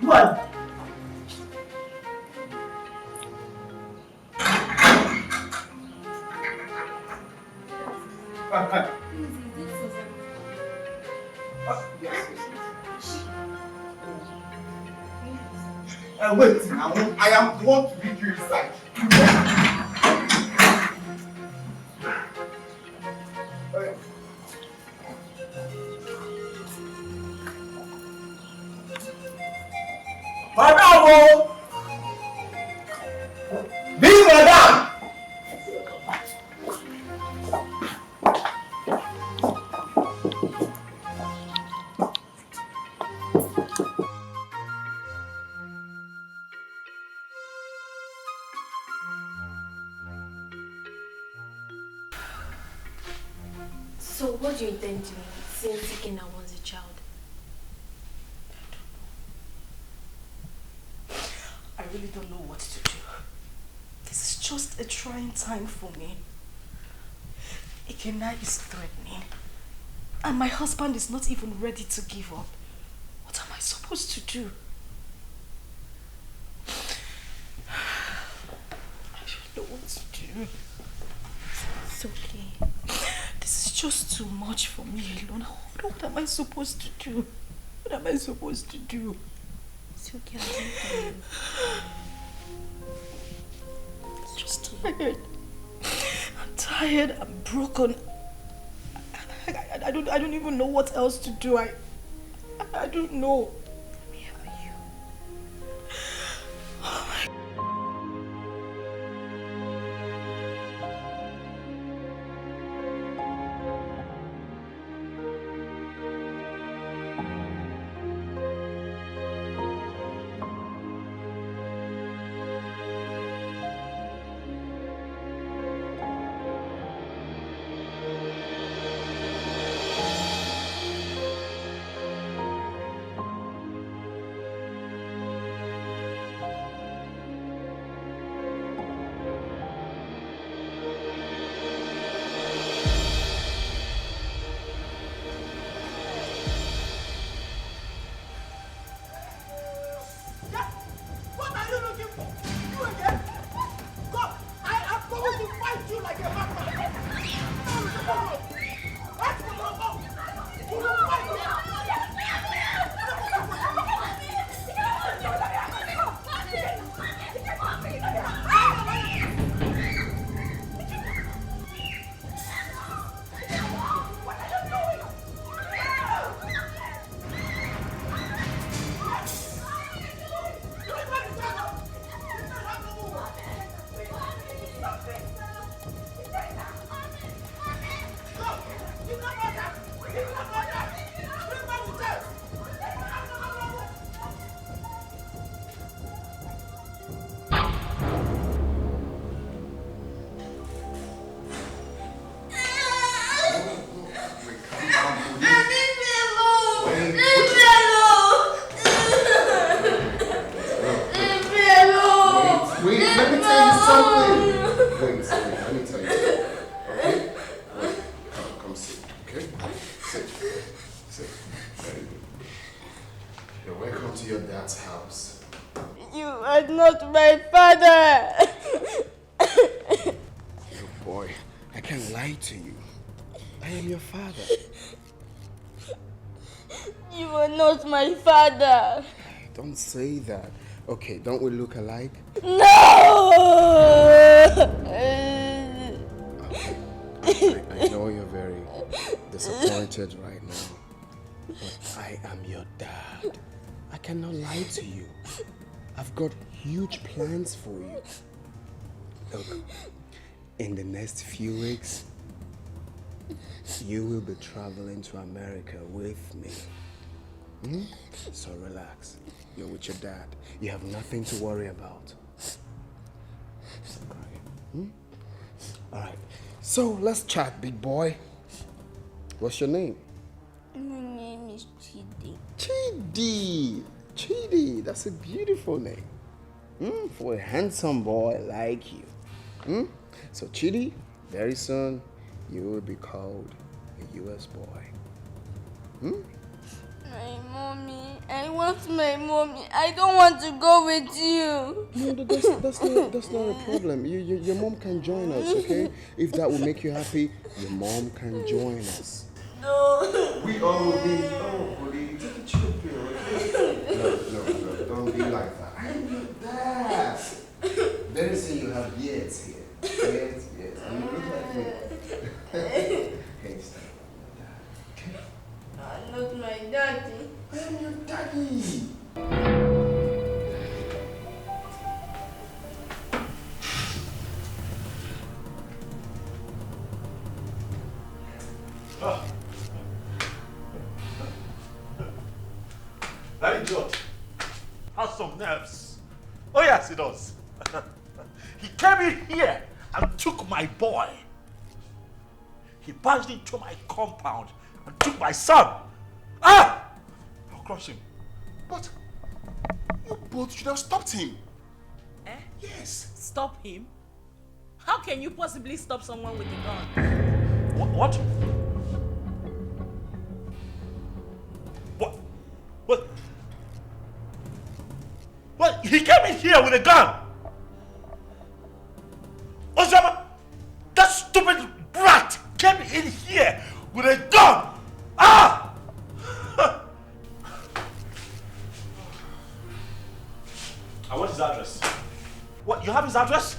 What? Wait, now I am the one to lead you inside. Madam! Be madam! So what do you intend doing since Ikena was a child? I really don't know what to do. This is just a trying time for me. Ikena is threatening. And my husband is not even ready to give up. What am I supposed to do? I don't know what to do. It's okay. This is just too much for me alone. What am I supposed to do? What am I supposed to do? It's okay, I'll do it for you. I'm just tired. I'm tired. I'm broken. I don't even know what else to do. I don't know. I'm here for you. Oh my. Don't say that. Okay, don't we look alike? No! I know you're very disappointed right now, but I am your dad. I cannot lie to you. I've got huge plans for you. Look, in the next few weeks, you will be traveling to America with me. So relax. You're with your dad. You have nothing to worry about. Stop crying. Alright. So let's chat, big boy. What's your name? My name is Chidi. Chidi. Chidi. That's a beautiful name. For a handsome boy like you. So Chidi, very soon you will be called a US boy. My mommy, I want not my mommy. I don't want to go with you. No, that's not a problem. Your mom can join us, okay? If that will make you happy, your mom can join us. No. We all need take a chill pill, okay? No, don't be like that. I'm your dad. Very soon you have years here. Yes. And you look like me. Hey, stop. Not my daddy. I'm your daddy. That idiot has some nerves. Oh yes, he does. He came in here and took my boy. He barged into my compound and took my son. I'll crush him. But you both should have stopped him. Eh? Yes. Stop him? How can you possibly stop someone with a gun? What? What? He came in here with a gun. Osama, that stupid brat came in here with a gun. I want his address. What? You have his address?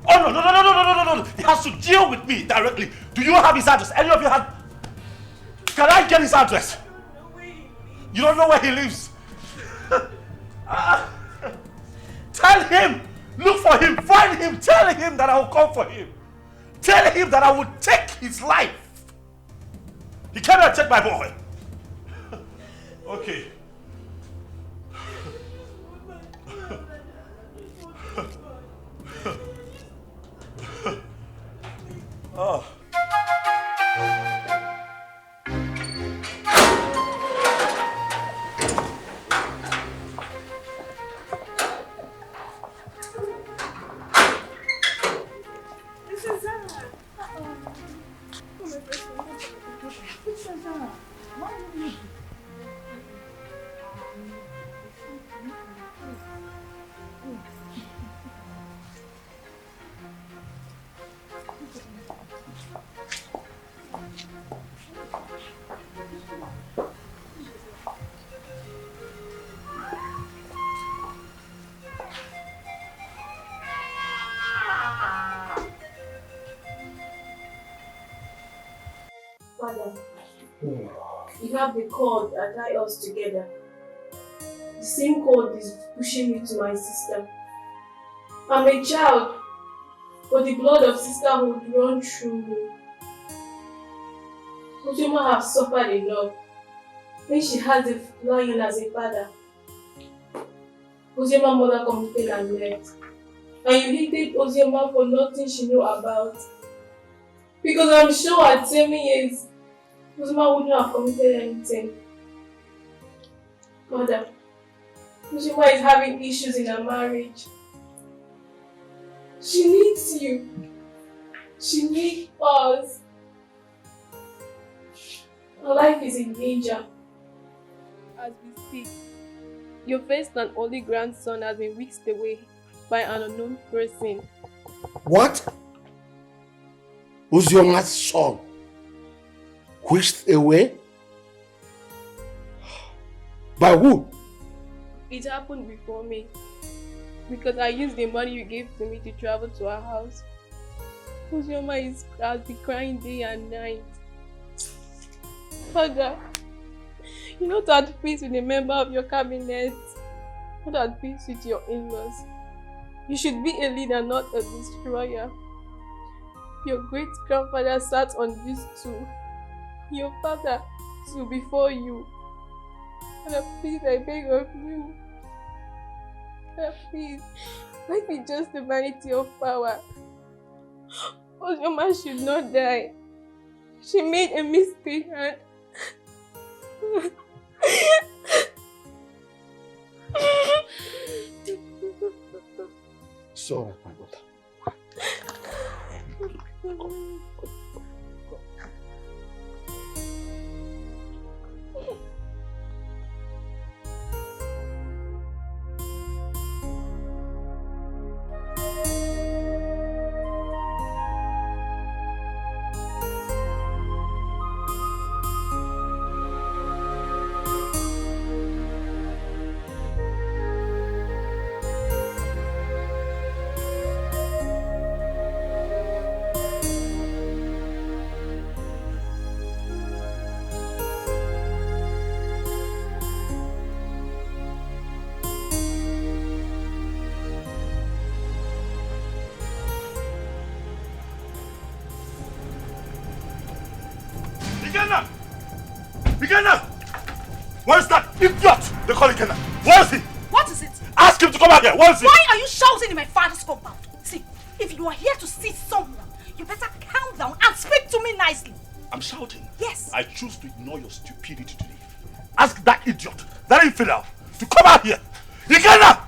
Oh no! He has to deal with me directly. Do you have his address? Any of you have? Can I get his address? You don't know where he lives. Tell him, look for him, find him, tell him that I will come for him. Tell him that I will take his life. He cannot take my boy. Okay. Oh. Father, you have the cord that ties us together. The same cord is pushing me to my sister. I'm a child, but the blood of sisterhood runs through me. Chioma has suffered enough when she has a lion as a father. Chioma's mother committed and left. And you hated Chioma for nothing she knew about. Because I'm sure at 7 years, Chioma wouldn't have committed anything. Mother, Chioma is having issues in her marriage. She needs you. She needs us. Her life is in danger. As we speak, your first and only grandson has been whisked away by an unknown person. What? Chioma's son whisked away? By who? It happened before me because I used the money you gave to me to travel to our house. Chioma has been crying day and night. Father, you're not at peace with a member of your cabinet, not at peace with your in-laws. You should be a leader, not a destroyer. Your great-grandfather sat on this stool. Your father stood before you. Father, please, I beg of you. Father, please, life is just the vanity of power. Chioma should not die. She made a mistake and... So, my daughter. Ikenna! Where's that idiot? They call Ikenna. Where is he? What is it? Ask him to come out here. Where is he? Why are you shouting in my father's compound? See, if you are here to see someone, you better calm down and speak to me nicely. I'm shouting. Yes. I choose to ignore your stupidity today. Ask that idiot, that infidel, to come out here. Ikenna!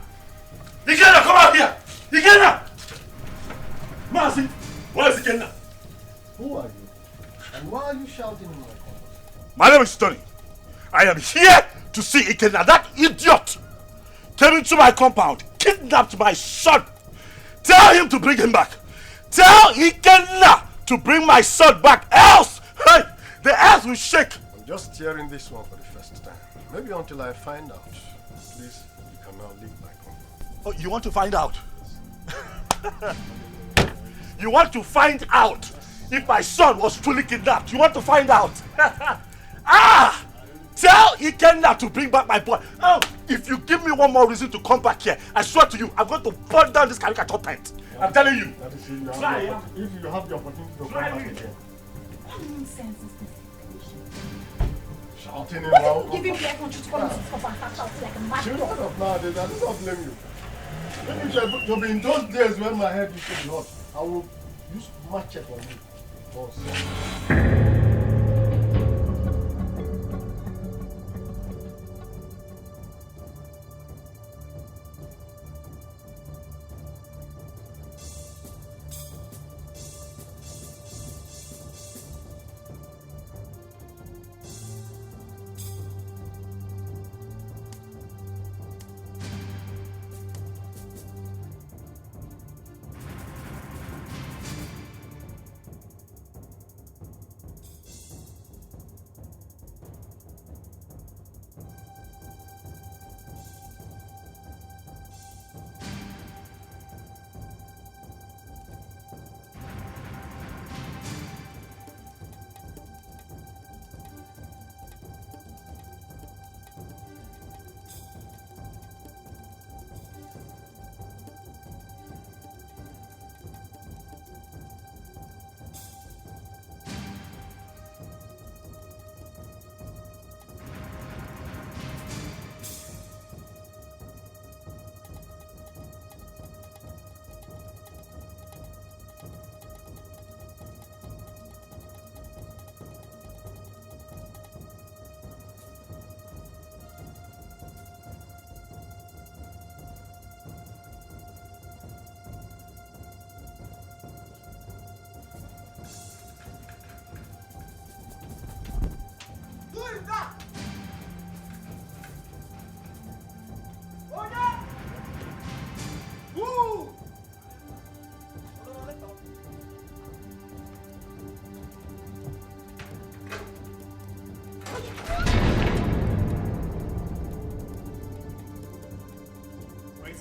Ikenna, come out here! Ikenna! Mercy, where is Ikenna? Who are you? And why are you shouting in my compound? My name is Tony. I am here to see Ikenna. That idiot came into my compound, kidnapped my son. Tell him to bring him back. Tell Ikenna to bring my son back, else hey, the earth will shake. I'm just hearing this one for the first time. Maybe until I find out. Please, you can now leave my compound. Oh, you want to find out? You want to find out if my son was truly kidnapped? You want to find out? Ah! Tell Ikenna to bring back my boy. Oh, if you give me one more reason to come back here, I swear to you, I'm going to burn down this caricature tent. I'm telling you. If you have the opportunity to come back again. What nonsense is this? Shouting in What my if you give him the effort to come into this compound and shout like a mad You dog? know nowadays, I don't blame you. Maybe you'll be in those days when my head used to be hot. I will use machete on you. Boss.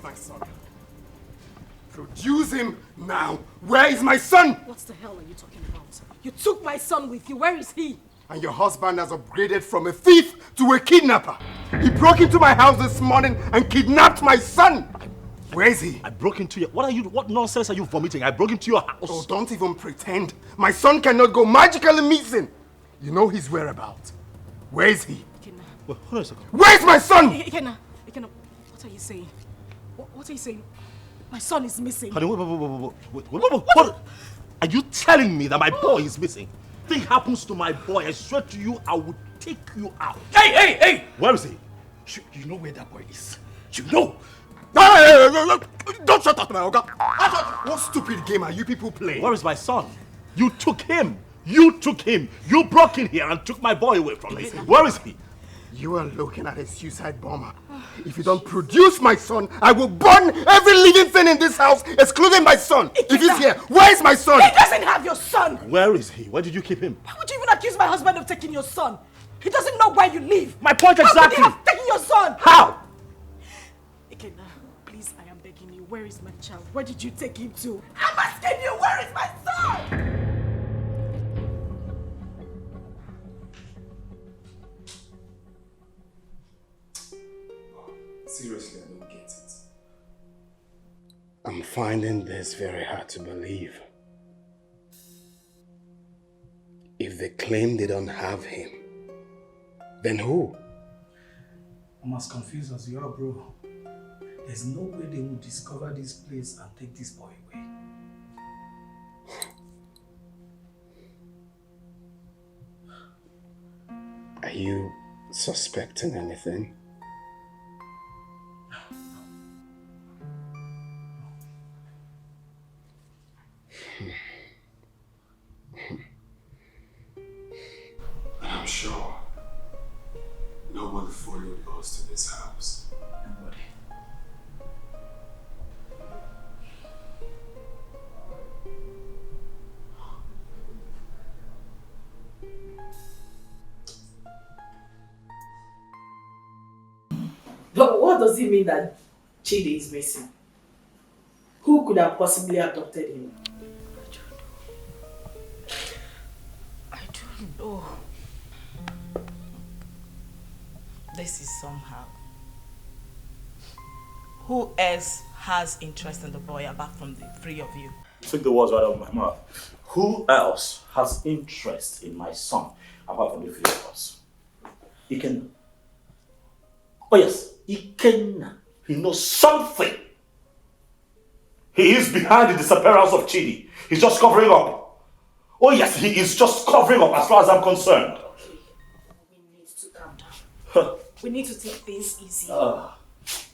My son. Produce him now. Where is my son? What the hell are you talking about? You took my son with you. Where is he? And your husband has upgraded from a thief to a kidnapper. He broke into my house this morning and kidnapped my son. Where is he? I broke into your... What nonsense are you vomiting? I broke into your house. Oh, don't even pretend. My son cannot go magically missing. You know his whereabouts. Where is he? Ikenna. Wait, hold on a second. Where is my son? Ikenna, what are you saying? What are you saying? My son is missing. Honey, what? Are you telling me that my boy is missing? Thing happens to my boy, I swear to you, I will take you out. Hey! Where is he? You know where that boy is. You know. Don't shut up, my Oga. What stupid game are you people playing? Where is my son? You took him. You broke in here and took my boy away from me. Where is he? You are looking at a suicide bomber. If you don't produce my son, I will burn every living thing in this house, excluding my son. If he's here, where is my son? He doesn't have your son. Where is he? Where did you keep him? Why would you even accuse my husband of taking your son? He doesn't know where you live. My point exactly. How could he have taken your son? How? Ikenna, please, I am begging you. Where is my child? Where did you take him to? I'm asking you, where is my son? Seriously, I don't get it. I'm finding this very hard to believe. If they claim they don't have him, Then who? I'm as confused as you are, bro. There's no way they will discover this place and take this boy away. Are you suspecting anything? I'm sure no one followed us to this house. Nobody. But what does it mean that Chidi is missing? Who could have possibly adopted him? I don't know. This is somehow. Who else has interest in the boy apart from the three of you? Took the words right out of my mouth. Who else has interest in my son apart from the three of us? Ikenna. Oh yes, Ikenna. He knows something. He is behind the disappearance of Chidi. He's just covering up. Oh yes, he is just covering up as far as I'm concerned. We need to calm down. We need to take things easy.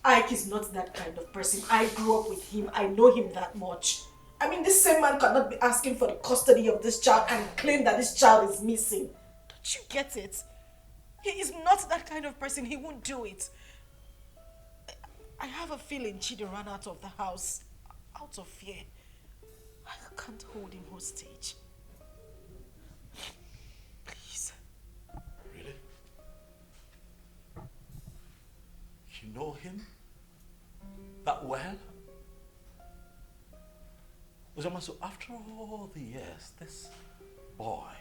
Ike is not that kind of person. I grew up with him. I know him that much. I mean, this same man cannot be asking for the custody of this child and claim that this child is missing. Don't you get it? He is not that kind of person. He won't do it. I have a feeling Chidi ran out of the house out of fear. I can't hold him hostage. Please. Really? You know him that well? So after all the years this boy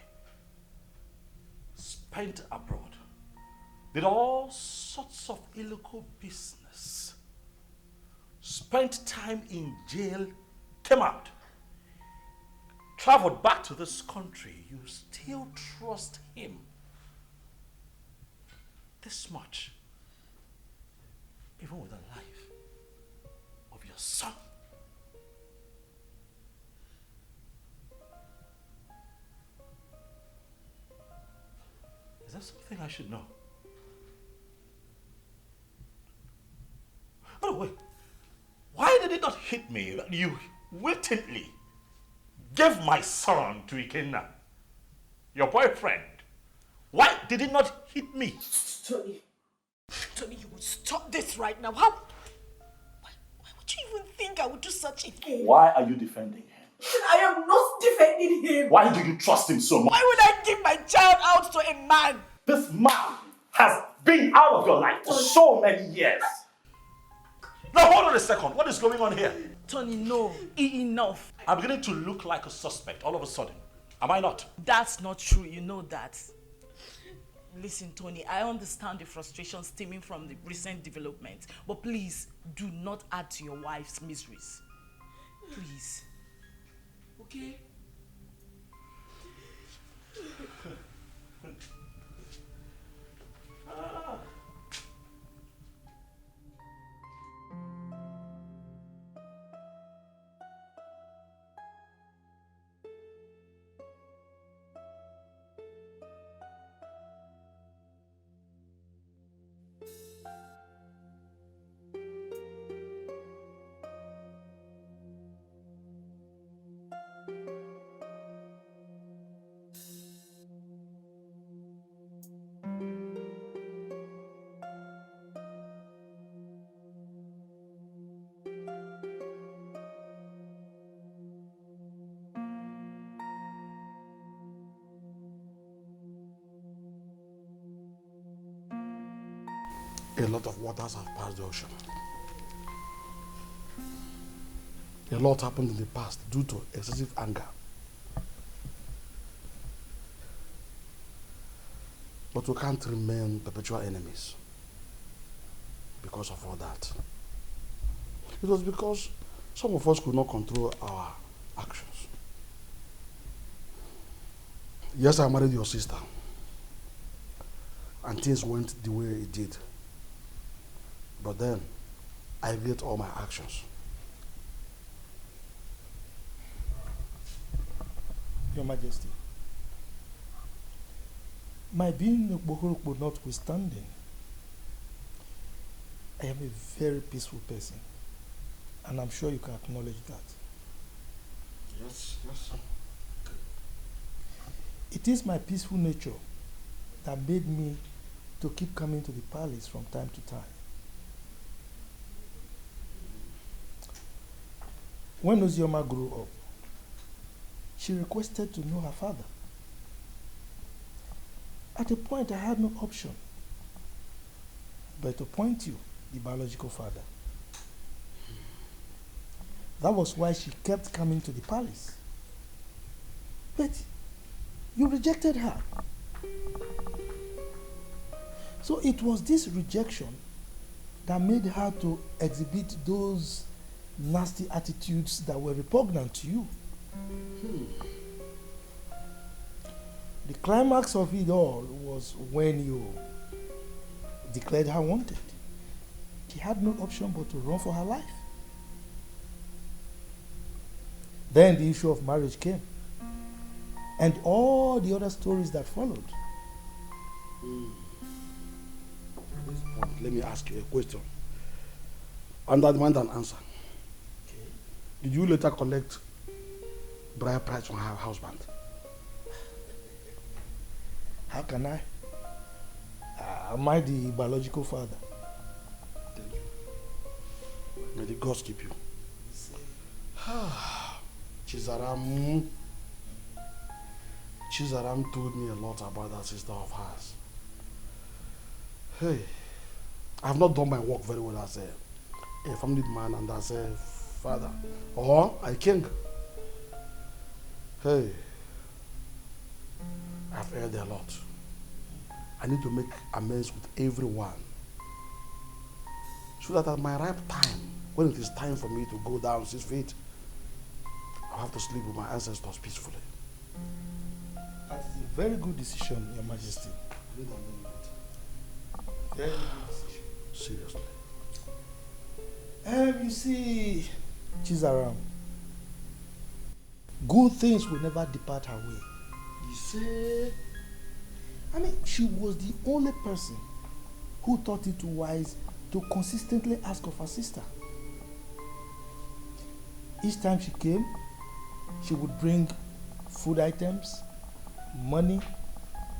spent abroad, did all sorts of illegal business, spent time in jail, came out, traveled back to this country, you still trust him this much, even with the life of your son? Is that something I should know? By the way, why did it not hit me that you wittingly gave my son to Ikenna, your boyfriend? Why did it not hit me? Tony, You would stop this right now. Why would you even think I would do such a thing? Why are you defending him? I am not defending him. Why do you trust him so much? Why would I give my child out to a man? This man has been out of your life for so many years. Now hold on a second. What is going on here? Tony, no. Enough. I'm beginning to look like a suspect all of a sudden. Am I not? That's not true. You know that. Listen, Tony, I understand the frustration stemming from the recent development, but please do not add to your wife's miseries. Please. Okay? A lot of waters have passed the ocean. A lot happened in the past due to excessive anger. But we can't remain perpetual enemies because of all that. It was because some of us could not control our actions. Yes, I married your sister. and things went the way it did. But then, I regret all my actions. Your Majesty, my being a Bohorokbo notwithstanding, I am a very peaceful person, and I'm sure you can acknowledge that. Yes, yes. It is my peaceful nature that made me to keep coming to the palace from time to time. When Ozioma grew up, she requested to know her father. At a point, I had no option but to point you, the biological father. That was why she kept coming to the palace. But you rejected her. So it was this rejection that made her to exhibit those nasty attitudes that were repugnant to you. The climax of it all was when you declared her wanted. She had no option but to run for her life. Then the issue of marriage came, and all the other stories that followed. At this point, let me ask you a question. Under demand an answer. Okay. Did you later collect bride price from her husband? How can I? Am I the biological father? Thank you. May the gods keep you. Chizaram told me a lot about that sister of hers. Hey, I have not done my work very well as a family man and as a father or a king. Hey, I've heard a lot. I need to make amends with everyone so that at my ripe time, when it is time for me to go down 6 feet, I'll have to sleep with my ancestors peacefully. That is a very good decision, Your Majesty. Very good decision. Seriously. You see, Chizaram, good things will never depart her way. You say? I mean, she was the only person who thought it wise to consistently ask of her sister. Each time she came, she would bring food items, money.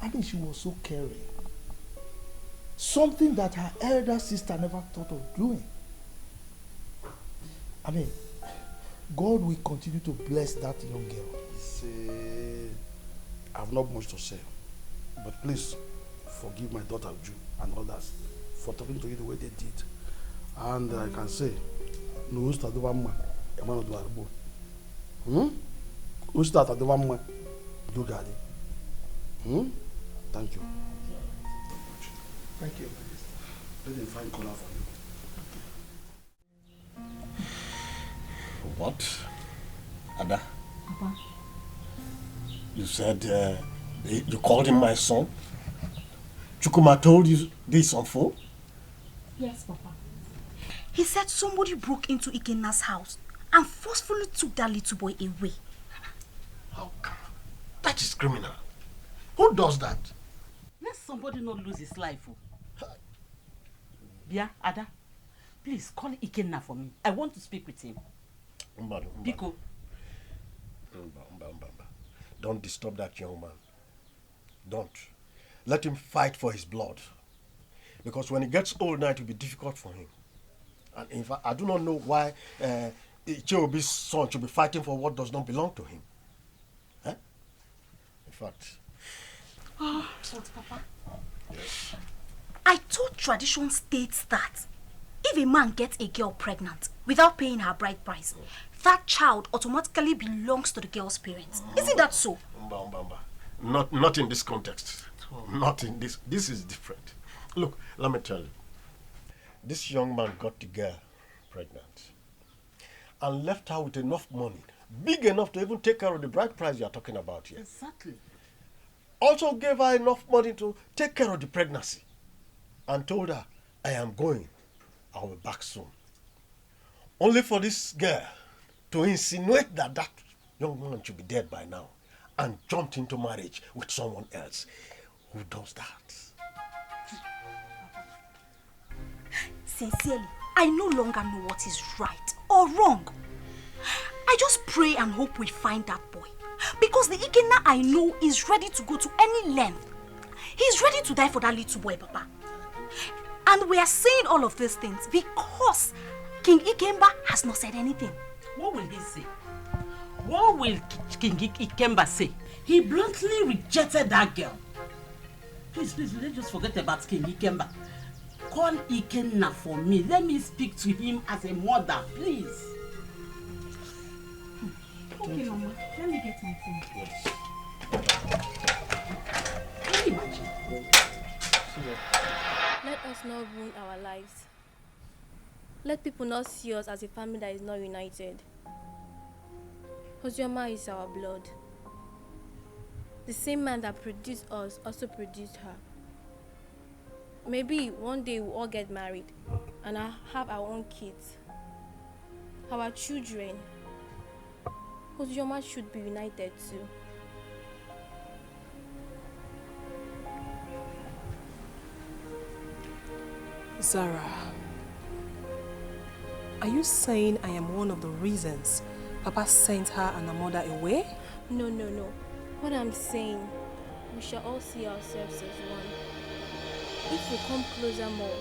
I mean, she was so caring. Something that her elder sister never thought of doing. I mean, God will continue to bless that young girl. See, I have not much to say, but please forgive my daughter Ju and others for talking to you the way they did. And I can say, no usta do vamma, emano do arbo. Usta ta do vamma, do gadi. Thank you. Thank you. Let me find color for you. What? Ada? Papa. You said you called him my son? Chukwuma told you this on phone? Yes, Papa. He said somebody broke into Ikena's house and forcefully took that little boy away. How come? That is criminal. Who does that? Let somebody not lose his life. Yeah, Ada, please call Ikenna for me. I want to speak with him. Biko. Don't disturb that young man. Don't. Let him fight for his blood. Because when he gets old now, it will be difficult for him. And in fact, I do not know why Icheobi's son should be fighting for what does not belong to him. Eh? In fact. Oh, but Papa. Yes. I thought tradition states that if a man gets a girl pregnant without paying her bride price, that child automatically belongs to the girl's parents. Isn't that so? Not in this context. Not in this. This is different. Look, let me tell you. This young man got the girl pregnant and left her with enough money, big enough to even take care of the bride price you are talking about here. Exactly. also gave her enough money to take care of the pregnancy and told her, I am going. I will be back soon. Only for this girl to insinuate that that young man should be dead by now and jumped into marriage with someone else. Who does that? Sincerely, I no longer know what is right or wrong. I just pray and hope we find that boy. Because the Ikenna I know is ready to go to any length. He's ready to die for that little boy, Papa. And we are saying all of these things because King Ikemba has not said anything. What will he say? What will King Ikemba say? He bluntly rejected that girl. Please, let's just forget about King Ikemba. Call Ikenna for me. Let me speak to him as a mother, please. Okay, Mama. Let me get my phone. Yes. Can you imagine? Let us not ruin our lives. Let people not see us as a family that is not united. Chioma is our blood. The same man that produced us also produced her. Maybe one day we'll all get married and have our own kids, our children. Chioma should be united too. Zara, are you saying I am one of the reasons Papa sent her and her mother away? No. What I'm saying, we shall all see ourselves as one. If we come closer more,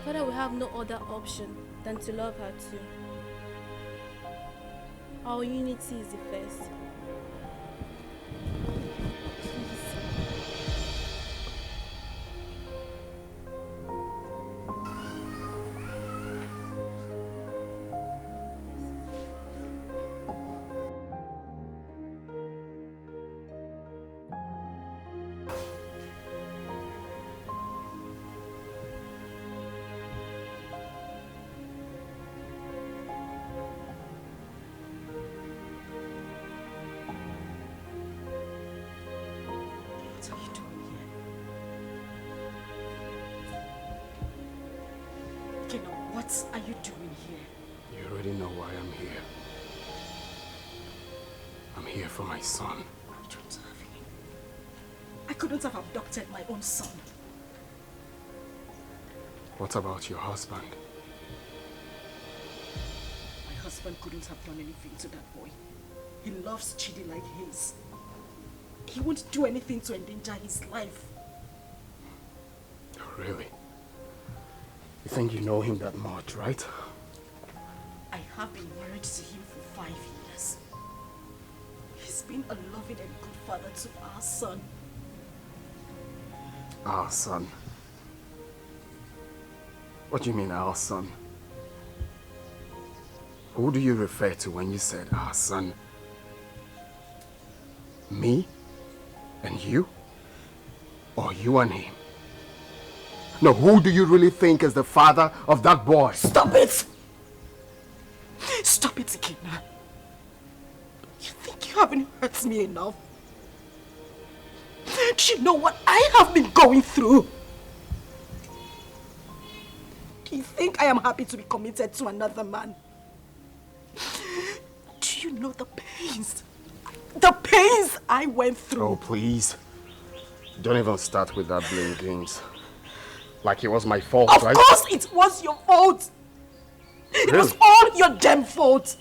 Father will have no other option than to love her too. Our unity is the first. What are you doing here? You already know why I'm here. I'm here for my son. I don't have him. I couldn't have abducted my own son. What about your husband? My husband couldn't have done anything to that boy. He loves Chidi like his. He won't do anything to endanger his life. Oh, really? You think you know him that much, right? I have been married to him for 5 years. He's been a loving and good father to our son. Our son? What do you mean, our son? Who do you refer to when you said our son? Me? And you? Or you and him? No, who do you really think is the father of that boy? Stop it! Stop it, Ikenna. You think you haven't hurt me enough? Do you know what I have been going through? Do you think I am happy to be committed to another man? Do you know the pains I went through? Oh, please. Don't even start with that blame games. Like it was my fault, right? Of course it was your fault. It was all your damn fault.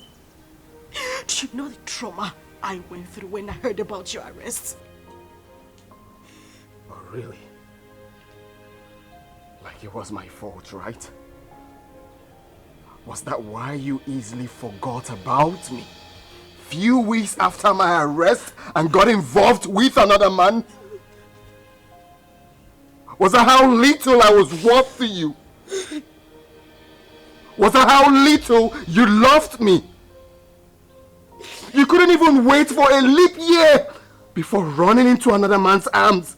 Do you know the trauma I went through when I heard about your arrest? Oh, really? Like it was my fault, right? Was that why you easily forgot about me? Few weeks after my arrest and got involved with another man? Was that how little I was worth to you? Was that how little you loved me? You couldn't even wait for a leap year before running into another man's arms.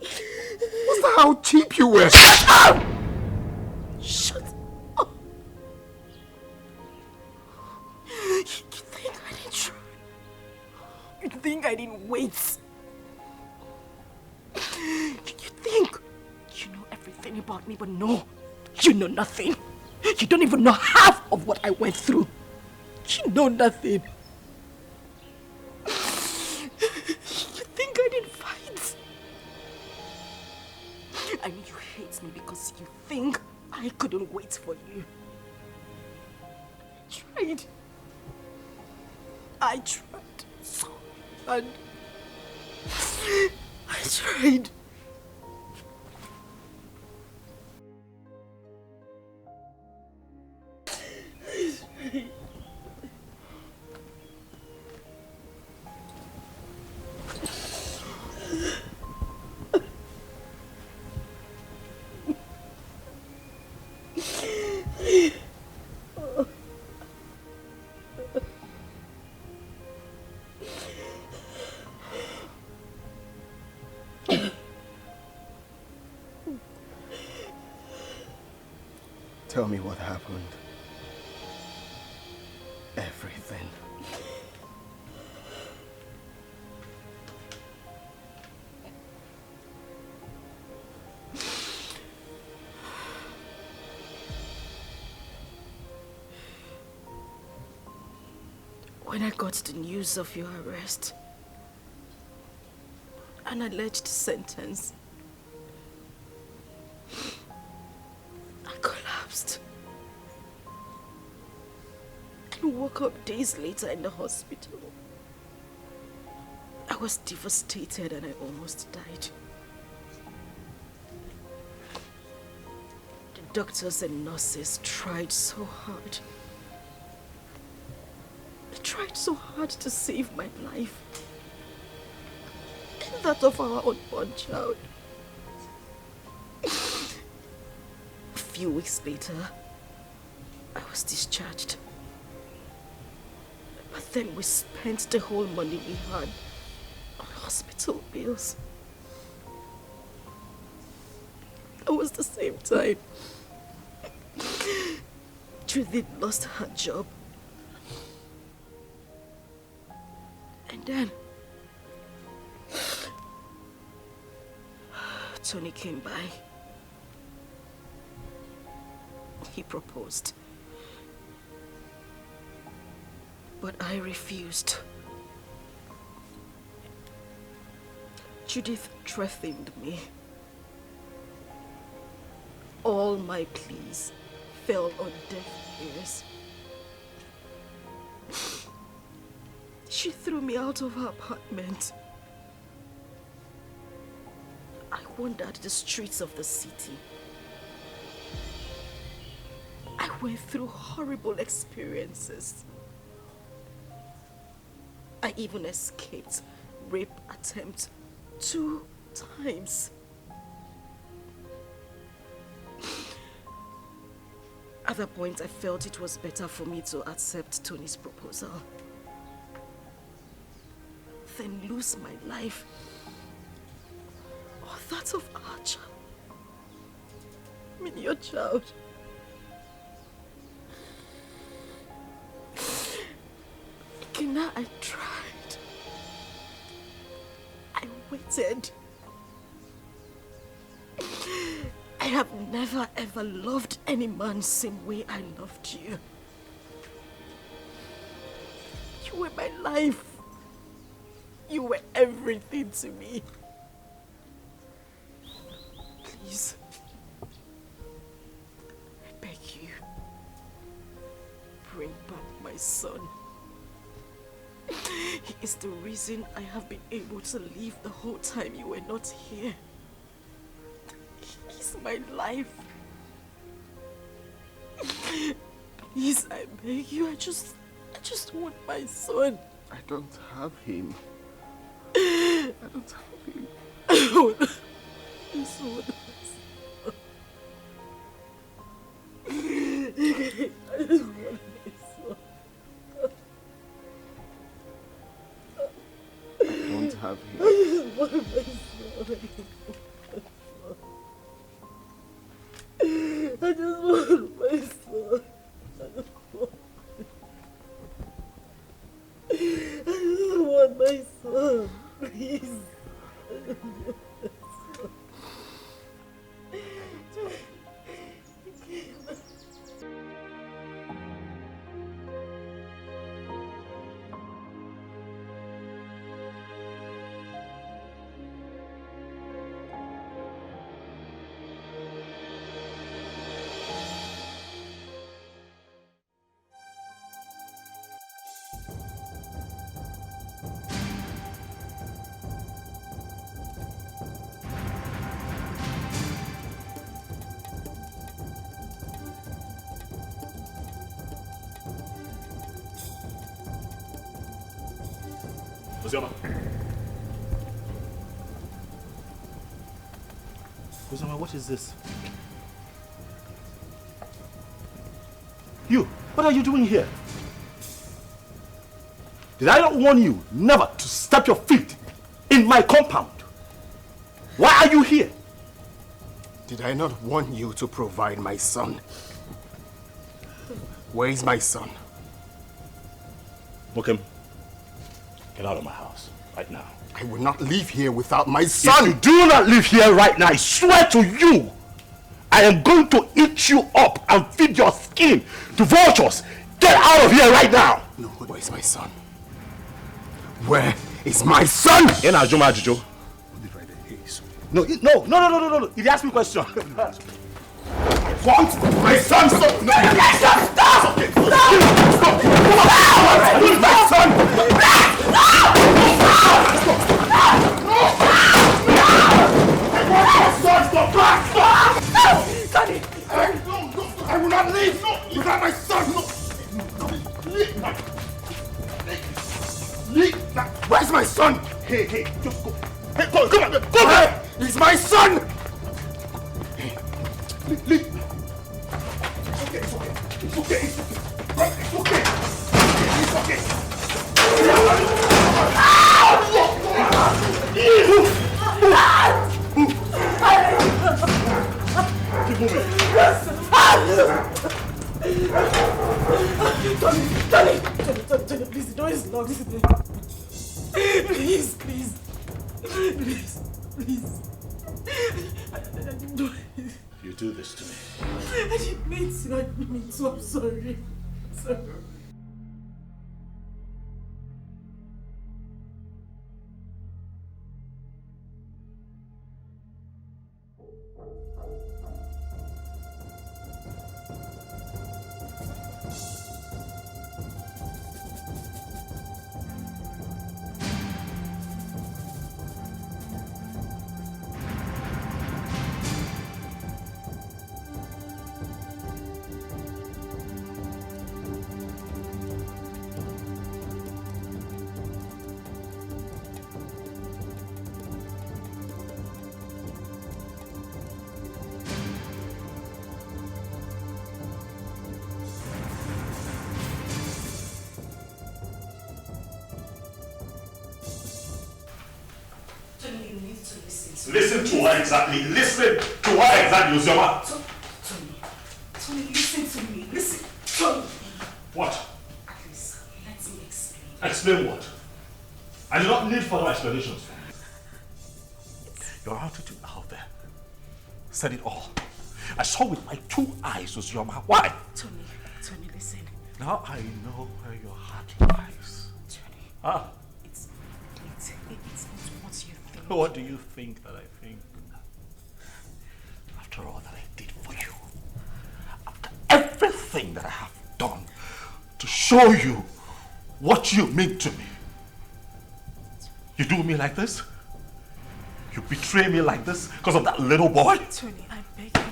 Was that how cheap you were? Shut up! Shut up! You think I didn't try? You think I didn't wait? me, but no, you know nothing. You don't even know half of what I went through. You know nothing. You think I didn't fight? I know you hate me because you think I couldn't wait for you. I tried so hard. I tried. Tell me what happened. Everything. When I got the news of your arrest, an alleged sentence, I collapsed and woke up days later in the hospital. I was devastated and I almost died. The doctors and nurses tried so hard. They tried so hard to save my life and that of our unborn child. A few weeks later, I was discharged. But then we spent the whole money we had on hospital bills. It was the same time Judith lost her job. And then Tony came by. He proposed. But I refused. Judith threatened me. All my pleas fell on deaf ears. She threw me out of her apartment. I wandered the streets of the city. I went through horrible experiences. I even escaped rape attempt 2 times. At that point, I felt it was better for me to accept Tony's proposal than lose my life or that of our child. I mean, your child. Ikena, I tried. I waited. I have never ever loved any man same way I loved you. You were my life. You were everything to me. Please, I beg you, bring back my son. He is the reason I have been able to live the whole time you were not here. He's my life. Please, I beg you, I just want my son. I don't have him. I don't have him. I want my son. I just want my son. I don't have him. I just want my son. I just want my son. I just want my son. Please. Uzioma. Uzioma, what is this? You, what are you doing here? Did I not warn you never to step your feet in my compound? Why are you here? Did I not warn you to provide my son? Where is my son? Mokem, get out of my house right now. I will not leave here without my son! If you do not leave here right now, I swear to you, I am going to eat you up and feed your skin to vultures. Get out of here right now! No, where is my son? Where is my son? In Ajuma Ajujo. No, no. He asked me a question. What? My son! Stop! No! Stop! Stop! Okay. Stop! Stop! My son! Daddy! I will not leave without my son! Where's my son? Hey, just go. Hey, go back! He's my son! Leave. It's okay. It's okay. Keep moving. Tony, please, the door is locked. Please. You do this to me. I didn't mean to. I'm sorry. Listen to her exactly. Uzioma. Tony, listen to me. Listen. Tony. What? At least, let me explain. Explain what? I do not need further explanations from you. Your attitude out there said it all. I saw with my 2 eyes, Uzioma. Why? Tony, listen. Now I know where your heart lies. Tony. It's not what you think. What do you think that I think? After all that I did for you, after everything that I have done to show you what you mean to me, you do me like this? You betray me like this because of that little boy? Tony, I beg you.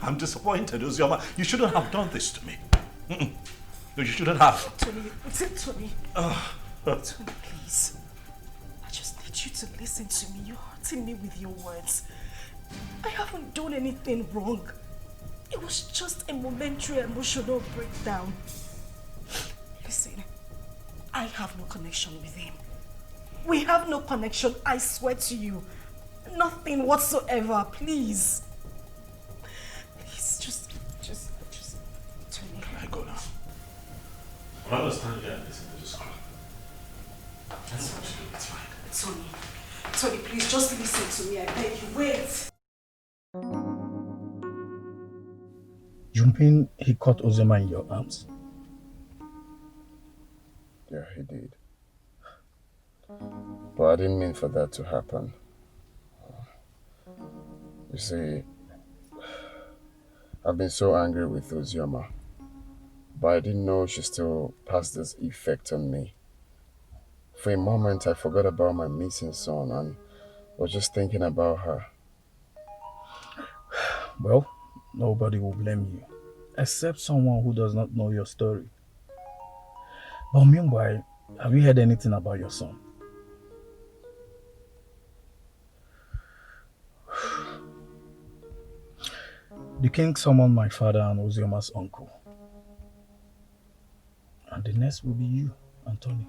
I'm disappointed, Uzioma. You shouldn't have done this to me. No, you shouldn't have. Tony. Tony, please. I just need you to listen to me. You're hurting me with your words. I haven't done anything wrong. It was just a momentary emotional breakdown. Listen, I have no connection with him. We have no connection, I swear to you. Nothing whatsoever, please. Please, just, Tony. I go now. I understand you and listen to this call. That's what you do, it's fine. Tony, please, just listen to me, I beg you. Wait. Jumping, he caught Ozema in your arms. Yeah, he did. But I didn't mean for that to happen. You see, I've been so angry with Uzioma, but I didn't know she still passed this effect on me. For a moment, I forgot about my missing son and was just thinking about her. Well, nobody will blame you, except someone who does not know your story. But meanwhile, have you heard anything about your son? The king summoned my father and Ozioma's uncle. And the next will be you, Anthony.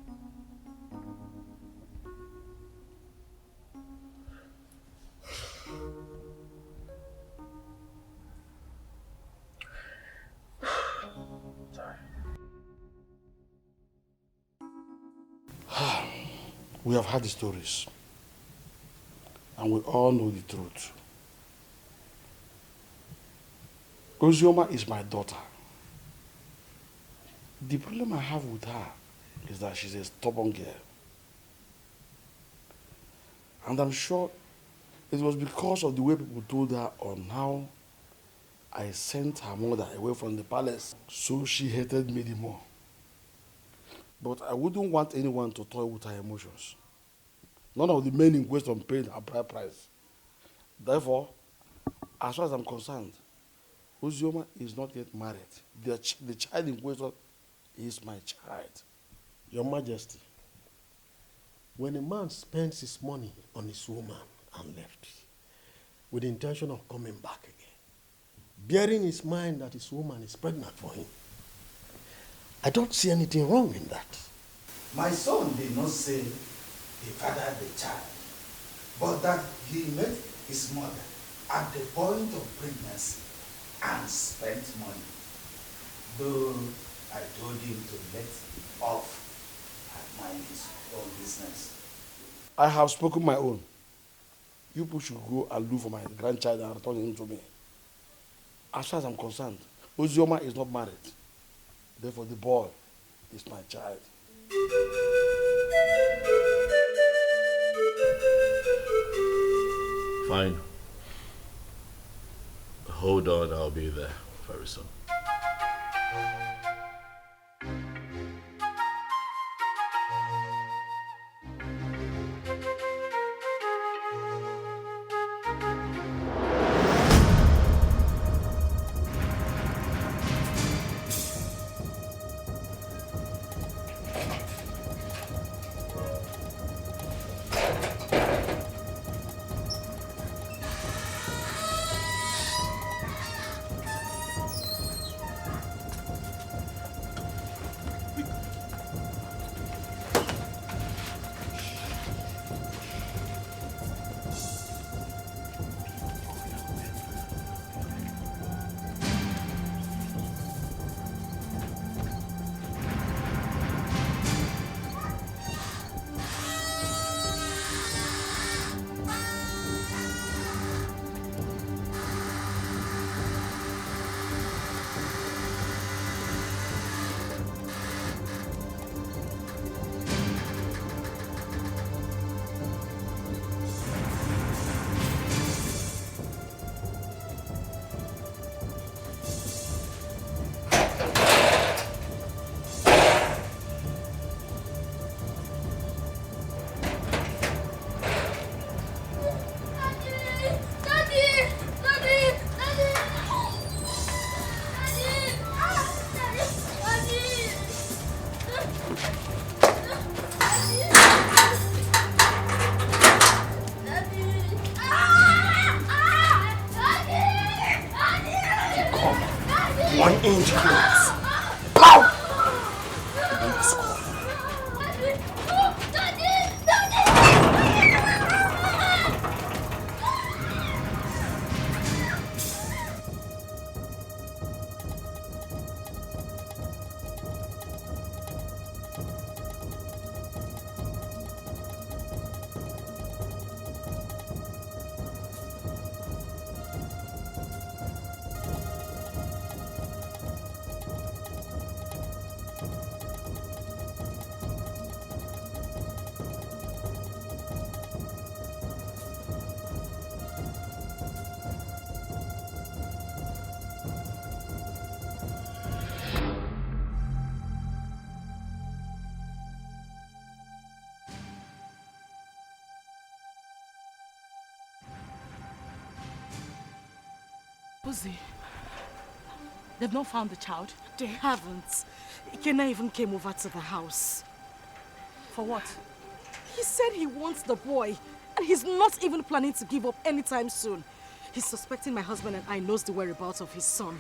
We have heard the stories, and we all know the truth. Ozioma is my daughter. The problem I have with her is that she's a stubborn girl. And I'm sure it was because of the way people told her on how I sent her mother away from the palace, so she hated me the more. But I wouldn't want anyone to toy with her emotions. None of the men in question paid her bride price. Therefore, as far as I'm concerned, Ozioma is not yet married. The child in question is my child. Your Majesty, when a man spends his money on his woman and left, with the intention of coming back again, bearing in his mind that his woman is pregnant for him, I don't see anything wrong in that. My son did not say he fathered the child, but that he met his mother at the point of pregnancy and spent money. Though I told him to let off and mind his own business. I have spoken my own. You people should go and look for my grandchild and return him to me. As far as I'm concerned, Ozioma is not married. Therefore, the boy is my child. Fine. Hold on, I'll be there very soon. Uzi, they've not found the child? They haven't. Ikena even came over to the house. For what? He said he wants the boy, and he's not even planning to give up anytime soon. He's suspecting my husband and I knows the whereabouts of his son.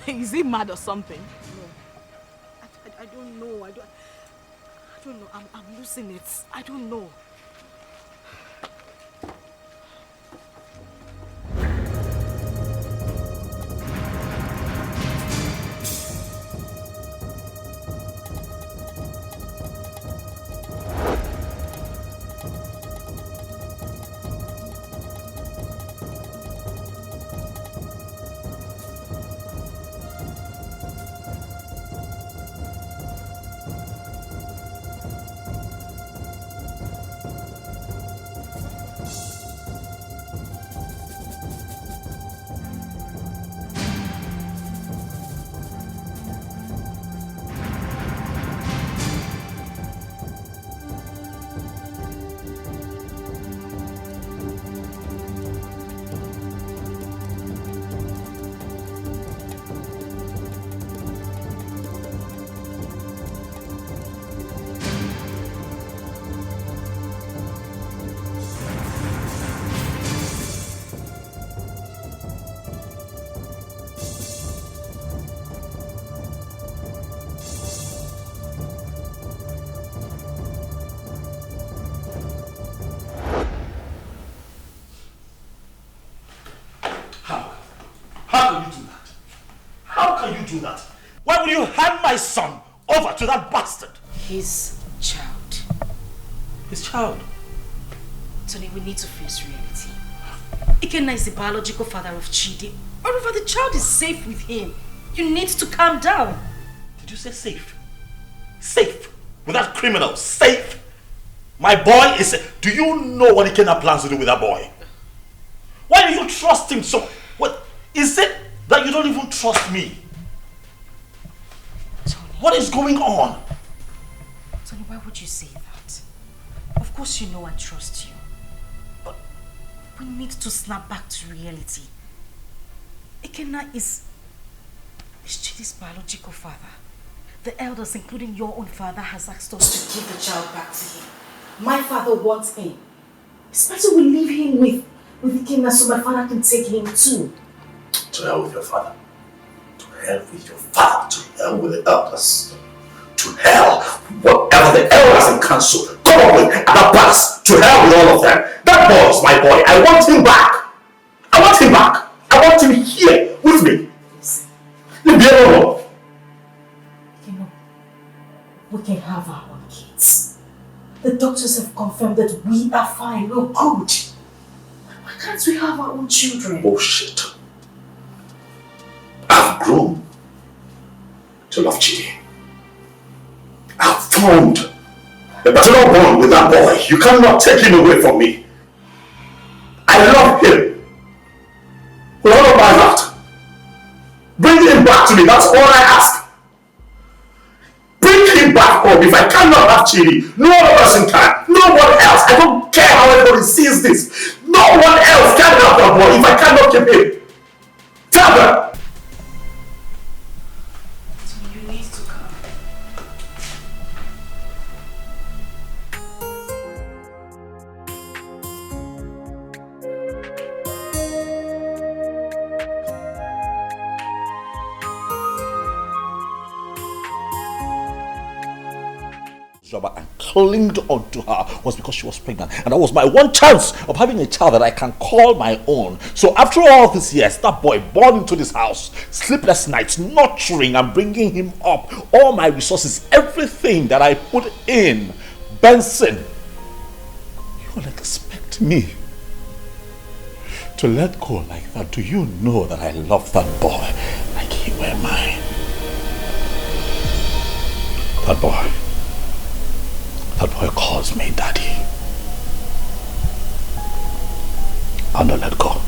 Is he mad or something? No. I don't know. I don't know. I'm losing it. I don't know. Do that? Why would you hand my son over to that bastard? His child. His child? Tony, we need to face reality. Ikenna is the biological father of Chidi. Moreover, the child is safe with him. You need to calm down. Did you say safe? Safe? With that criminal? Safe? My boy is safe. Do you know what Ikenna plans to do with that boy? Why do you trust him so? What is it that you don't even trust me? What is going on? Tony, why would you say that? Of course you know I trust you. But we need to snap back to reality. Ikenna is Chidi's biological father. The elders, including your own father, has asked us to give the child back to him. My father wants him. It's better we leave him with Ikenna so my father can take him too. To hell with your father. To hell with your father. To hell with the elders. To hell, whatever the elders and council come up with at the past. To hell with all of them. That boy is my boy. I want him back. I want him back. I want him here with me. Listen. Leave me alone. We can have our own kids. The doctors have confirmed that we are fine, we're good. Why can't we have our own children? Bullshit. I've grown to love Chidi. I've formed a paternal bond with that boy. You cannot take him away from me. I love him with all of my heart. Bring him back to me, that's all I ask. Bring him back home. If I cannot have Chidi, no other person can. No one else. I don't care how everybody sees this. No one else can have that boy if I cannot keep him. Tell them. And clinged onto her was because she was pregnant, and that was my one chance of having a child that I can call my own. So after all these years, that boy born into this house, sleepless nights, nurturing and bringing him up, all my resources, everything that I put in, Benson, you will expect me to let go like that? Do you know that I love that boy like he were mine? That boy calls me daddy. I'll not let go.